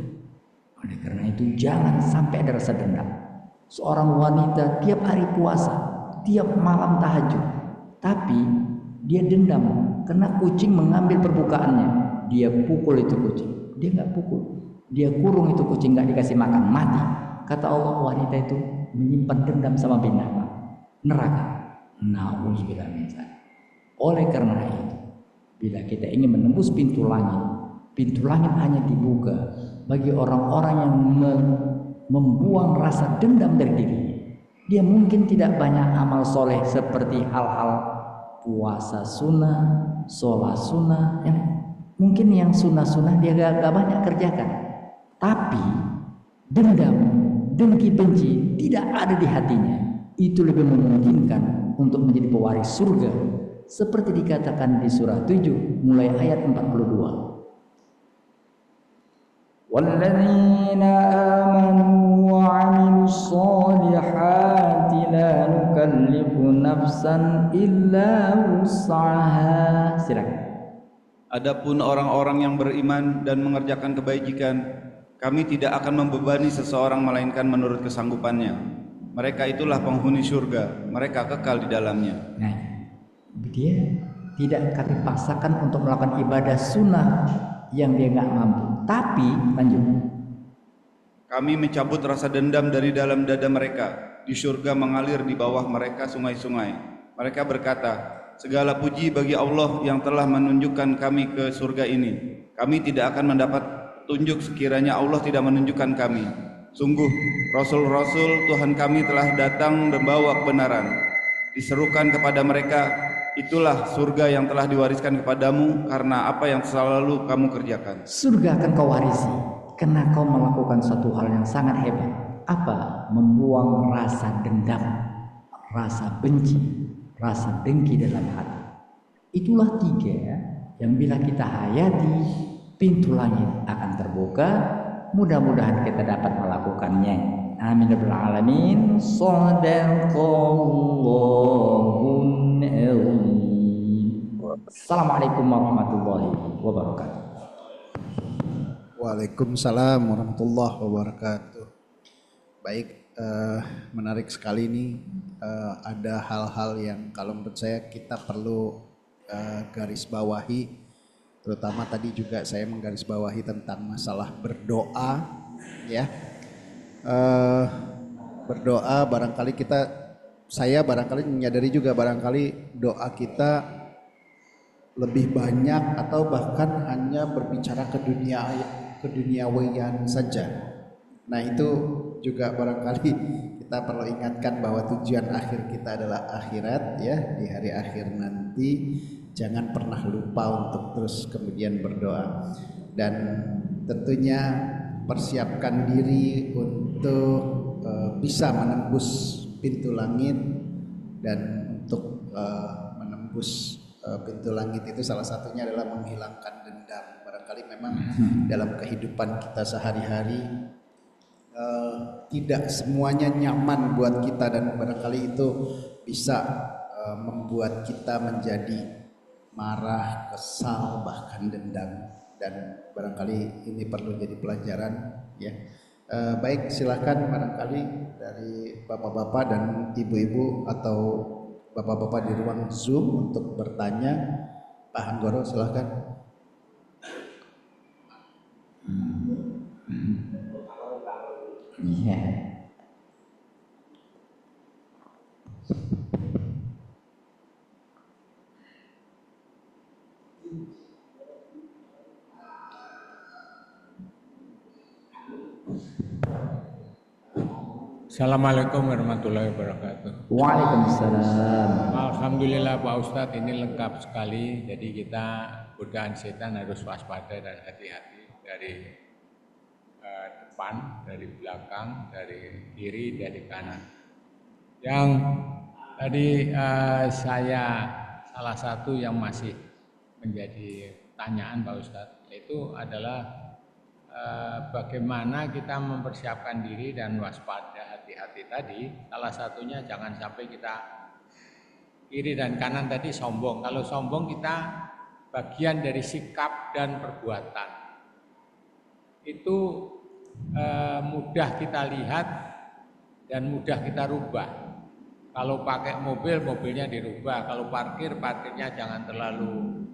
Oleh karena itu jangan sampai ada rasa dendam. Seorang wanita tiap hari puasa, tiap malam tahajud, tapi dia dendam karena kucing mengambil perbukaannya. Dia pukul itu kucing, dia nggak pukul, dia kurung itu kucing, nggak dikasih makan, mati. Kata Allah, wanita itu menyimpan dendam sama binatang, neraka. Na'udzubillah min dzalik. Oleh karena itu, bila kita ingin menembus pintu langit hanya dibuka bagi orang-orang yang membuang rasa dendam dari dirinya. Dia mungkin tidak banyak amal soleh seperti hal-hal puasa sunnah, sholat sunnah, mungkin yang sunnah-sunnah dia gak banyak kerjakan. Tapi dendam, dengki, benci tidak ada di hatinya. Itu lebih memungkinkan untuk menjadi pewaris surga. Seperti dikatakan di surah 7 mulai ayat 42. وَالَّذِينَ آمَنُوا وَعَمِلُوا الصَّالِحَاتِ لَا نُكَلِّفُ نَفْسًا إِلَّا وُسْعَهَا. Silakan. Adapun orang-orang yang beriman dan mengerjakan kebajikan, kami tidak akan membebani seseorang melainkan menurut kesanggupannya. Mereka itulah penghuni surga, mereka kekal di dalamnya. Nah, dia tidak kami paksakan untuk melakukan ibadah sunnah yang dia nggak mampu. Tapi lanjut. Kami mencabut rasa dendam dari dalam dada mereka. Di surga mengalir di bawah mereka sungai-sungai. Mereka berkata, segala puji bagi Allah yang telah menunjukkan kami ke surga ini. Kami tidak akan mendapat tunjuk sekiranya Allah tidak menunjukkan kami. Sungguh, Rasul-Rasul Tuhan kami telah datang membawa kebenaran. Diserukan kepada mereka, itulah surga yang telah diwariskan kepadamu karena apa yang selalu kamu kerjakan. Surga akan kau warisi karena kau melakukan suatu hal yang sangat hebat. Apa? Membuang rasa dendam, rasa benci, rasa dengki dalam hati. Itulah 3 yang bila kita hayati, pintu langit akan terbuka. Mudah-mudahan kita dapat melakukannya. Amin ya rabbal alamin. Shadaqallahun azim. Assalamualaikum warahmatullahi wabarakatuh. Waalaikumsalam warahmatullahi wabarakatuh. Baik, menarik sekali nih. Ada hal-hal yang kalau menurut saya kita perlu garis bawahi. Terutama tadi juga saya menggarisbawahi tentang masalah berdoa, ya. Berdoa barangkali saya barangkali menyadari juga barangkali doa kita lebih banyak atau bahkan hanya berbicara ke duniawian saja. Nah itu juga barangkali kita perlu ingatkan bahwa tujuan akhir kita adalah akhirat, ya, di hari akhir nanti. Jangan pernah lupa untuk terus kemudian berdoa, dan tentunya persiapkan diri untuk bisa menembus pintu langit. Dan untuk menembus pintu langit itu salah satunya adalah menghilangkan dendam. Barangkali memang dalam kehidupan kita sehari-hari tidak semuanya nyaman buat kita dan barangkali itu bisa membuat kita menjadi marah, kesal, bahkan dendam, dan barangkali ini perlu jadi pelajaran ya. Baik, silakan barangkali dari bapak-bapak dan ibu-ibu atau bapak-bapak di ruang Zoom untuk bertanya. Pak Anggoro, silakan. Iya. Assalamualaikum warahmatullahi wabarakatuh. Waalaikumsalam. Alhamdulillah Pak Ustadz, ini lengkap sekali. Jadi kita godaan setan harus waspada dan hati-hati dari depan, dari belakang, dari kiri, dari kanan. Yang tadi saya salah satu yang masih menjadi pertanyaan Pak Ustadz, itu adalah bagaimana kita mempersiapkan diri dan waspada hati-hati tadi. Salah satunya jangan sampai kita kiri dan kanan tadi sombong. Kalau sombong kita bagian dari sikap dan perbuatan. Itu mudah kita lihat dan mudah kita rubah. Kalau pakai mobil, mobilnya dirubah. Kalau parkir, parkirnya jangan terlalu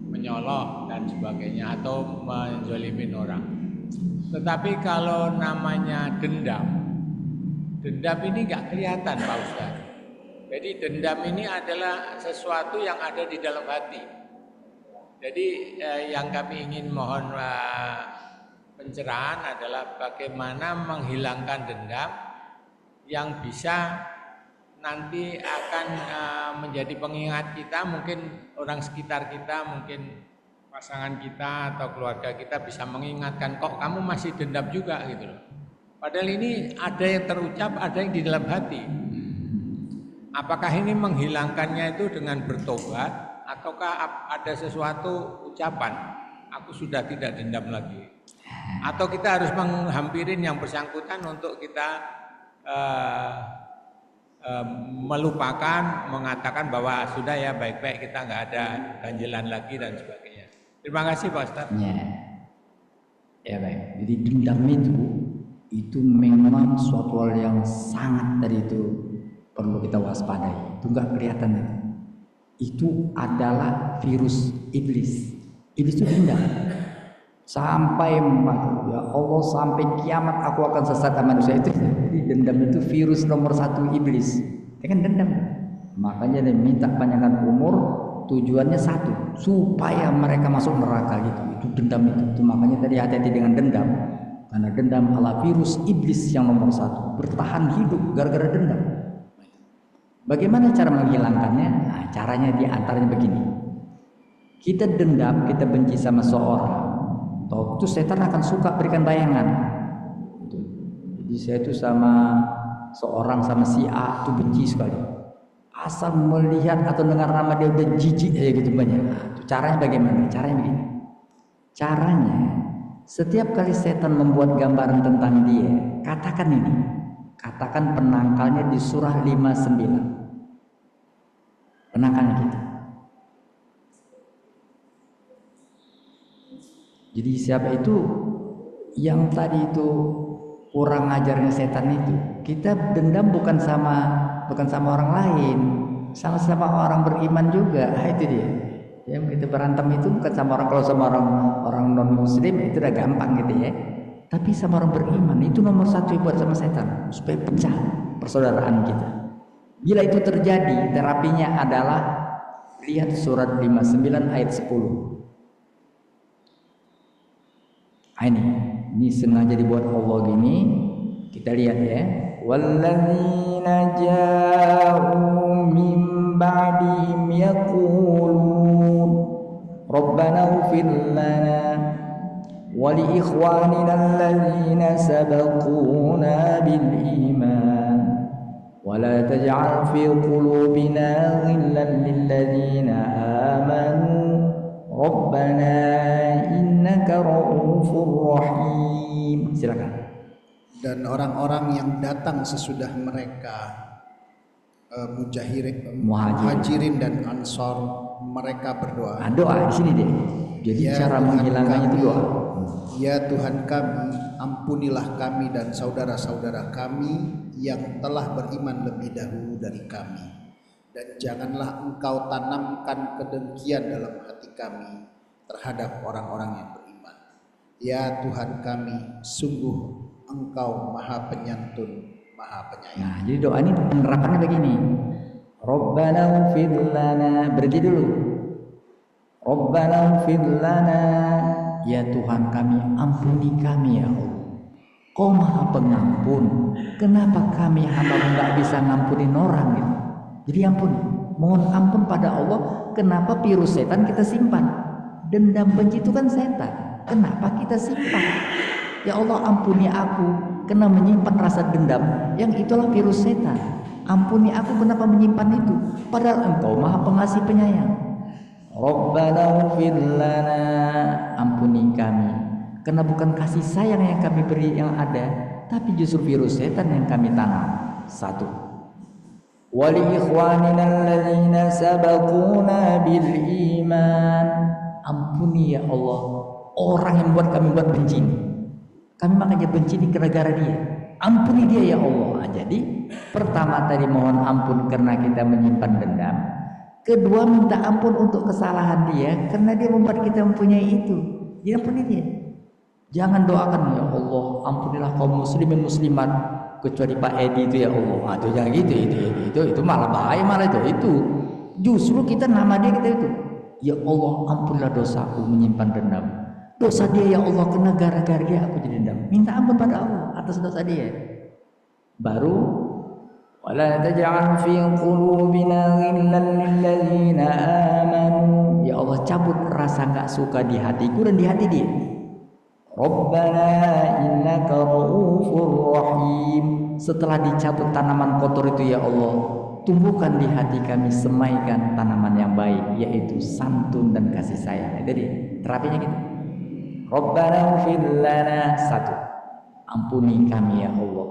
menyolok dan sebagainya atau menzalimin orang. Tetapi kalau namanya dendam ini nggak kelihatan Pak Ustaz. Jadi dendam ini adalah sesuatu yang ada di dalam hati. Jadi yang kami ingin mohon pencerahan adalah bagaimana menghilangkan dendam yang bisa nanti akan menjadi pengingat kita, mungkin orang sekitar kita, mungkin pasangan kita atau keluarga kita bisa mengingatkan, kok kamu masih dendam juga gitu loh. Padahal ini ada yang terucap, ada yang di dalam hati. Apakah ini menghilangkannya itu dengan bertobat ataukah ada sesuatu ucapan, aku sudah tidak dendam lagi. Atau kita harus menghampirin yang bersangkutan untuk kita melupakan, mengatakan bahwa sudah ya baik-baik, kita nggak ada ganjelan lagi dan sebagainya. Terima kasih Pak Ustadz. Ya baik. Jadi dendam itu memang suatu hal yang sangat tadi itu perlu kita waspadai. Itu nggak kelihatan itu. Itu adalah virus iblis. Iblis itu dendam. Sampai ya Allah, sampai kiamat aku akan sesat manusia itu. Jadi dendam itu virus nomor 1 iblis. Ya kan dendam. Makanya dia minta panjangan umur. Tujuannya satu, supaya mereka masuk neraka gitu. Itu dendam itu. Makanya tadi hati-hati dengan dendam. Karena dendam adalah virus iblis yang nomor 1. Bertahan hidup gara-gara dendam. Bagaimana cara menghilangkannya? Nah, caranya diantaranya begini. Kita dendam, kita benci sama seorang. Itu setan akan suka berikan bayangan. Jadi saya itu sama seorang, sama si A itu benci sekali. Asal melihat atau dengar nama dia udah jijik aja gitu banyak. Nah, caranya bagaimana? Caranya begini. Caranya setiap kali setan membuat gambaran tentang dia, katakan ini. Katakan penangkalnya di surah 59. Penangkalnya kita. Jadi siapa itu yang tadi itu kurang ajarnya setan itu? Kita dendam bukan sama orang lain, sama orang beriman juga. Itu dia. Ya, kita berantem itu bukan sama orang, kalau sama orang non muslim itu udah gampang gitu ya. Tapi sama orang beriman itu nomor 1 buat sama setan supaya pecah persaudaraan kita. Bila itu terjadi, terapinya adalah lihat surat 59 ayat 10. Ini sengaja dibuat Allah gini. Kita lihat ya. Walladzina ja'u min ba'dihim yaqulun Rabbana ighfir lana wa li ikhwanina alladzina sabaquna bil iman wa la taj'al fi qulubina ghillan lil ladzina amanu Rabbana innaka ra'ufur rahim. Silakan. dan orang-orang yang datang sesudah mereka, muhajirin dan ansor, mereka berdoa. Doa di sini deh. Jadi Ya cara Tuhan menghilangkannya itu kami, doa. Ya Tuhan kami, ampunilah kami dan saudara-saudara kami yang telah beriman lebih dahulu dari kami, dan janganlah Engkau tanamkan kedengkian dalam hati kami terhadap orang-orang yang beriman. Ya Tuhan kami, sungguh Engkau Maha Penyantun, Maha Penyayang. Nah, jadi doa ini penerapannya begini. Rabbana ighfir lana, berhenti dulu. Rabbana ighfir lana, ya Tuhan kami, ampuni kami ya Allah. Kau Maha Pengampun. Kenapa kami hamba nggak bisa ngampunin orang gitu? Jadi ampun, mohon ampun pada Allah. Kenapa virus setan kita simpan? Dendam benci itu kan setan. Kenapa kita simpan? Ya Allah, ampuni aku karena menyimpan rasa dendam yang itulah virus setan. Ampuni aku kenapa menyimpan itu, padahal Engkau Maha Pengasih Penyayang. Rabbana ighfir lana, ampuni kami karena bukan kasih sayang yang kami beri yang ada, tapi justru virus setan yang kami tanam. Satu. Wa li ikhwanina alladzina sabaquna bil iman, ampuni ya Allah orang yang buat kami buat benci ini. Kami makanya benci ini gara-gara dia. Ampuni dia ya Allah. Nah, jadi pertama tadi mohon ampun karena kita menyimpan dendam. Kedua minta ampun untuk kesalahan dia karena dia membuat kita mempunyai itu. Dia ampuni dia. Jangan doakan ya Allah ampunilah kaum muslimin muslimat kecuali Pak Edi itu ya Allah. Nah, itu jangan gitu. Itu malah bahaya malah itu. Justru kita nama dia kita itu. Ya Allah ampunilah dosaku menyimpan dendam. Dosa dia ya Allah kena gara-gara dia aku jadi dendam. Minta ampun pada Allah atas dosa dia. Baru wala taj'al fi qulubina ghillan lil ladzina amanu. Ya Allah cabut rasa enggak suka di hatiku dan di hati dia. Rabbana innaka ra'ufur rahim. Setelah dicabut tanaman kotor itu ya Allah, tumbuhkan di hati kami semaikan tanaman yang baik, yaitu santun dan kasih sayang. Itu dia terapinya gitu. Rabbana ighfir lana, satu, ampuni kami ya Allah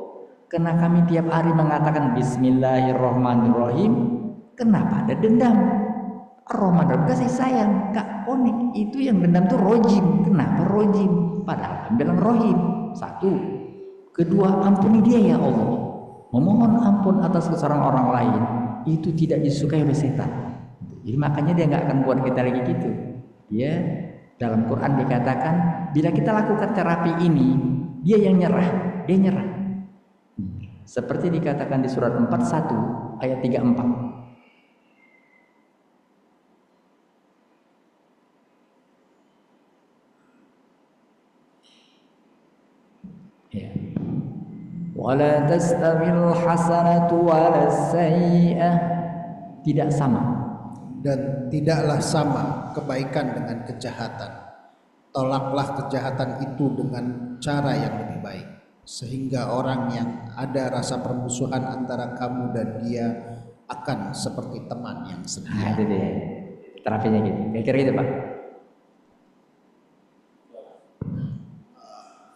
karena kami tiap hari mengatakan bismillahirrahmanirrahim. Kenapa ada dendam? Ar-Rahman kasih sayang, Kak Konik itu yang dendam tuh rojim. Kenapa rojim? Padahal kami bilang rohim. Satu. Kedua, ampuni dia ya Allah. Memohon ampun atas kesalahan orang lain itu tidak disukai oleh setan. Jadi makanya dia nggak akan buat kita lagi gitu. Ya. Dalam Quran dikatakan bila kita lakukan terapi ini dia yang nyerah, dia nyerah. Seperti dikatakan di surat 41 ayat 34. Ya. Wala tastawil hasanatu wala sayyi'ah, tidak sama. Dan tidaklah sama kebaikan dengan kejahatan. Tolaklah kejahatan itu dengan cara yang lebih baik, sehingga orang yang ada rasa permusuhan antara kamu dan dia akan seperti teman yang setia. Nah, itu deh terapinya gitu. Kira-kira gitu Pak.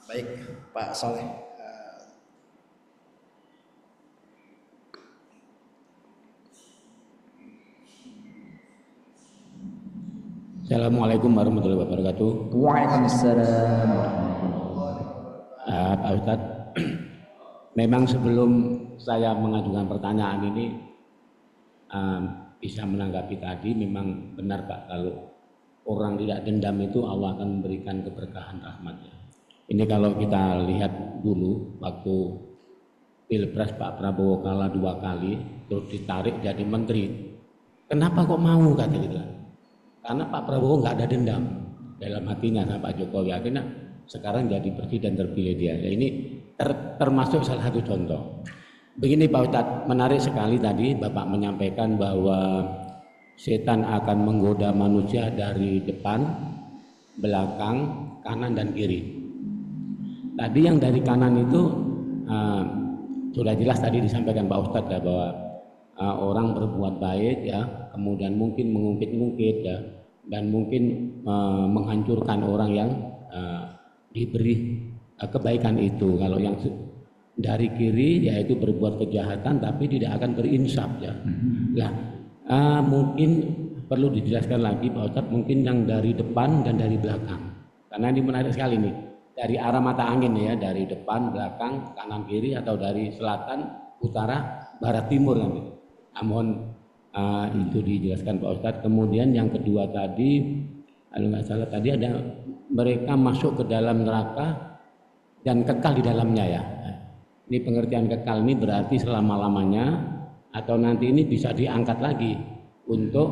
Baik Pak Soleh. Assalamualaikum warahmatullahi wabarakatuh. Waalaikumsalam. Pak Ustadz, memang sebelum saya mengajukan pertanyaan ini bisa menanggapi tadi, memang benar Pak, kalau orang tidak dendam itu Allah akan memberikan keberkahan rahmatnya. Ini kalau kita lihat dulu waktu Pilpres Pak Prabowo kalah 2 kali terus ditarik jadi menteri. Kenapa kok mau kata kita? Karena Pak Prabowo nggak ada dendam dalam hatinya sama Pak Jokowi, akhirnya sekarang jadi presiden terpilih dia. Ya, ini termasuk salah satu contoh. Begini Pak Ustadz, menarik sekali tadi Bapak menyampaikan bahwa setan akan menggoda manusia dari depan, belakang, kanan dan kiri. Tadi yang dari kanan itu sudah jelas tadi disampaikan Pak Ustadz ya, bahwa orang berbuat baik ya, kemudian mungkin mengungkit-ungkit ya, dan mungkin menghancurkan orang yang diberi kebaikan itu. Kalau yang dari kiri yaitu berbuat kejahatan tapi tidak akan berinsaf ya. Nah, mungkin perlu dijelaskan lagi Pak Ustadz, mungkin yang dari depan dan dari belakang. Karena ini menarik sekali nih. Dari arah mata angin ya, dari depan, belakang, kanan, kiri atau dari selatan, utara, barat, timur nanti. Mohon itu dijelaskan Pak Ustadz. Kemudian yang kedua tadi, kalau nggak salah tadi ada mereka masuk ke dalam neraka dan kekal di dalamnya ya. Ini pengertian kekal ini berarti selama-lamanya atau nanti ini bisa diangkat lagi untuk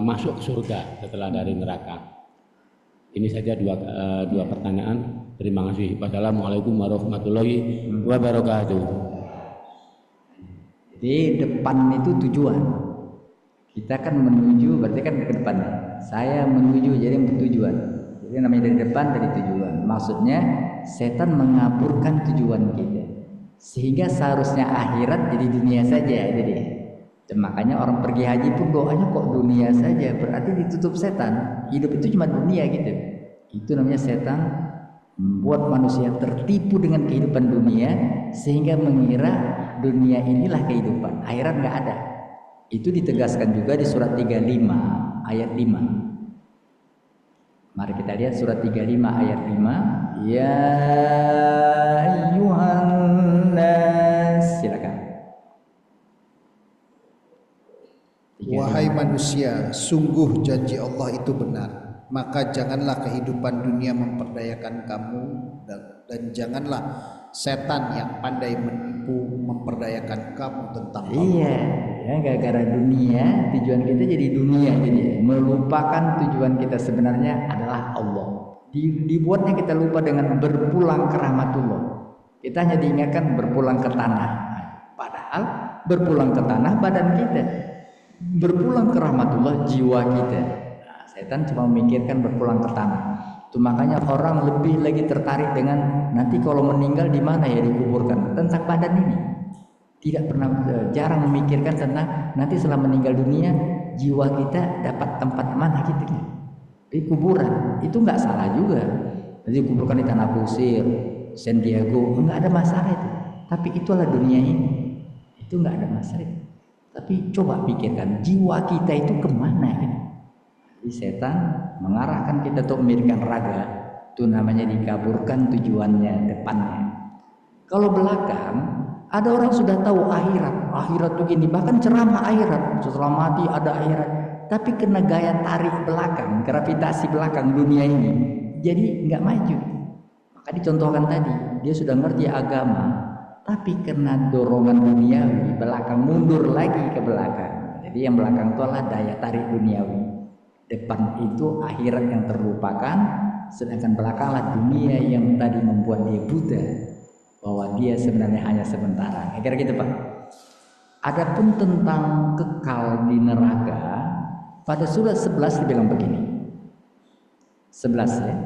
masuk ke surga setelah dari neraka. Ini saja dua pertanyaan. Terima kasih. Wassalamualaikum warahmatullahi wabarakatuh. Jadi depan itu tujuan. Kita kan menuju, berarti kan ke depan. Saya menuju, jadi tujuan. Jadi namanya dari depan, dari tujuan. Maksudnya setan mengaburkan tujuan kita. Sehingga seharusnya akhirat jadi dunia saja. Jadi makanya orang pergi haji pun doanya kok dunia saja. Berarti ditutup setan. Hidup itu cuma dunia gitu. Itu namanya setan membuat manusia tertipu dengan kehidupan dunia sehingga mengira dunia inilah kehidupan. Akhirat nggak ada. Itu ditegaskan juga di surat 35 ayat 5. Mari kita lihat surat 35 ayat 5. Ya ayyuhan nas, silakan. Wahai manusia, sungguh janji Allah itu benar. Maka janganlah kehidupan dunia memperdayakan kamu dan janganlah setan yang pandai menipu memperdayakan kamu tentang Allah. Iya, ya gara-gara dunia tujuan kita jadi dunia, jadi melupakan tujuan kita sebenarnya adalah Allah. Dibuatnya kita lupa dengan berpulang ke rahmatullah. Kita hanya diingatkan berpulang ke tanah. Padahal berpulang ke tanah badan kita. Berpulang ke rahmatullah jiwa kita. Nah, setan cuma memikirkan berpulang ke tanah. Itu makanya orang lebih lagi tertarik dengan nanti kalau meninggal di mana ya dikuburkan, tentang badan ini. Tidak pernah, jarang memikirkan tentang nanti setelah meninggal dunia jiwa kita dapat tempat mana gitu. Di kuburan itu nggak salah juga. Jadi kuburkan di tanah kusir, San Diego, nggak ada masalah itu. Tapi itulah dunia ini. Itu nggak ada masalah itu. Tapi coba pikirkan jiwa kita itu kemana gitu. Jadi setan mengarahkan kita untuk memikirkan raga, itu namanya dikaburkan tujuannya depannya. Kalau belakang, ada orang sudah tahu akhirat tuh gini, bahkan ceramah akhirat, setelah mati ada akhirat, tapi kena gaya tarik belakang, gravitasi belakang dunia ini, jadi nggak maju. Maka dicontohkan tadi, dia sudah ngerti agama, tapi kena dorongan duniawi, belakang mundur lagi ke belakang. Jadi yang belakang itu adalah daya tarik duniawi. Depan itu akhirat yang terlupakan, sedangkan belakanglah dunia yang tadi membuat dia buta bahwa dia sebenarnya hanya sementara. Kira-kira gitu Pak. Adapun tentang kekal di neraka, pada surat 11 dibilang begini. 11 ya.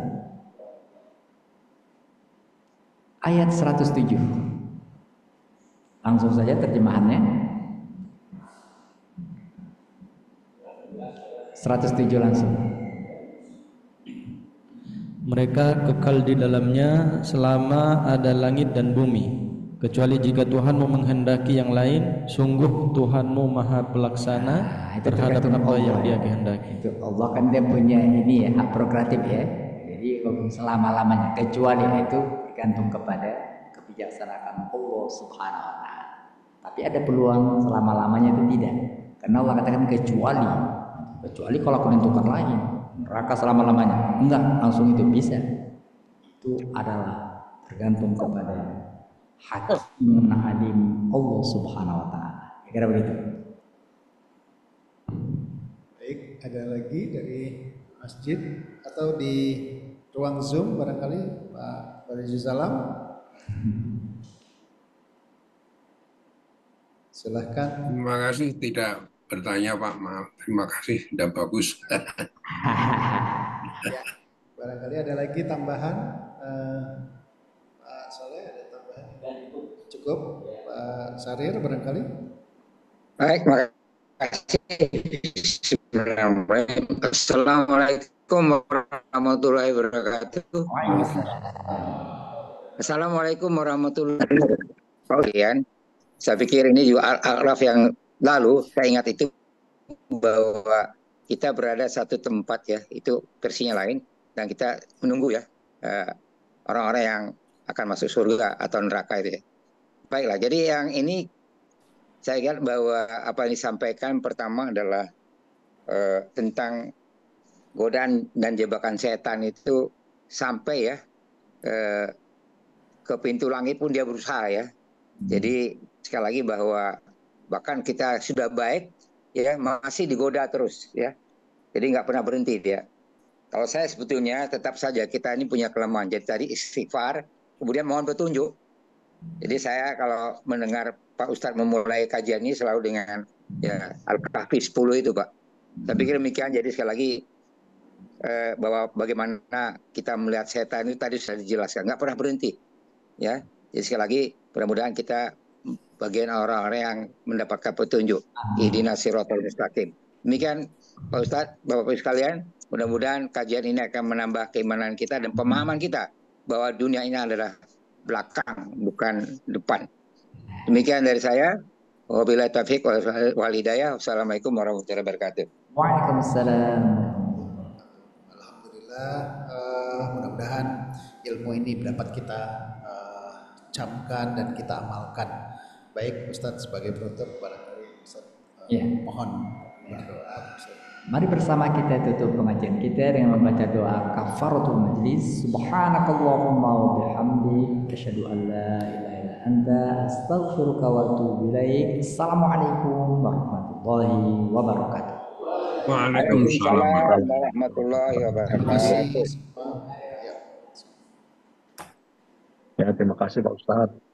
Ayat 107. Langsung saja terjemahannya. 107 langsung. Mereka kekal di dalamnya selama ada langit dan bumi, kecuali jika Tuhanmu menghendaki yang lain. Sungguh Tuhanmu maha pelaksana terhadap apa yang dia kehendaki. Itu Allah kan dia punya ini ya, hak prerogatif ya. Jadi selama-lamanya, kecuali itu bergantung kepada kebijaksanaan Allah Subhanahu wa taala. Tapi ada peluang selama-lamanya itu tidak. Karena Allah katakan kecuali kalau aku menentukan lain, neraka selama-lamanya. Enggak, langsung itu bisa. Itu adalah tergantung kepada Hakim Alim Allah Subhanahu wa taala. Kira begitu. Baik, ada lagi dari masjid atau di ruang Zoom barangkali Pak Barizu Salam. Silahkan. Terima kasih, tidak bertanya Pak, maaf. Terima kasih, sudah bagus. Ya, barangkali ada lagi tambahan. Pak Saleh ada tambahan? Cukup. Pak Sarir barangkali? Baik, makasih. Assalamualaikum warahmatullahi wabarakatuh. Assalamualaikum warahmatullahi wabarakatuh. Saya pikir ini juga Al-A'raf yang lalu, saya ingat itu bahwa kita berada satu tempat ya, itu versinya lain, dan kita menunggu ya orang-orang yang akan masuk surga atau neraka itu ya. Baiklah, jadi yang ini saya ingat bahwa apa yang disampaikan pertama adalah tentang godaan dan jebakan setan itu sampai ya ke pintu langit pun dia berusaha ya. Jadi sekali lagi bahwa bahkan kita sudah baik ya masih digoda terus ya. Jadi nggak pernah berhenti dia. Kalau saya sebetulnya tetap saja kita ini punya kelemahan. Jadi tadi istighfar, kemudian mohon petunjuk. Jadi saya kalau mendengar Pak Ustadz memulai kajian ini selalu dengan ya Al-Kahfi 10 itu Pak. Saya pikir demikian. Jadi sekali lagi bahwa bagaimana kita melihat setan itu tadi sudah dijelaskan, nggak pernah berhenti. Ya, jadi sekali lagi mudah-mudahan kita bagian orang-orang yang mendapatkan petunjuk. Ihdinas siratal mustaqim. Demikian Pak Ustadz, Bapak-Ibu sekalian, mudah-mudahan kajian ini akan menambah keimanan kita dan pemahaman kita bahwa dunia ini adalah belakang bukan depan. Demikian dari saya. Wabillahi taufiq wal hidayah. Wassalamualaikum warahmatullahi wabarakatuh. Waalaikumsalam. Alhamdulillah, mudah-mudahan ilmu ini dapat kita camkan dan kita amalkan. Baik Ustadz, sebagai penutup barangkali Ustadz mohon berdoa. Mari bersama kita tutup pengajian kita dengan membaca doa kafaratul majlis. Subhanakallahumma wa bihamdik asyhadu an la ilaha illa anta astaghfiruka wa atubu ilaik. Assalamualaikum warahmatullahi wabarakatuh. Waalaikumsalam warahmatullahi wabarakatuh. Ya, terima kasih Pak Ustadz.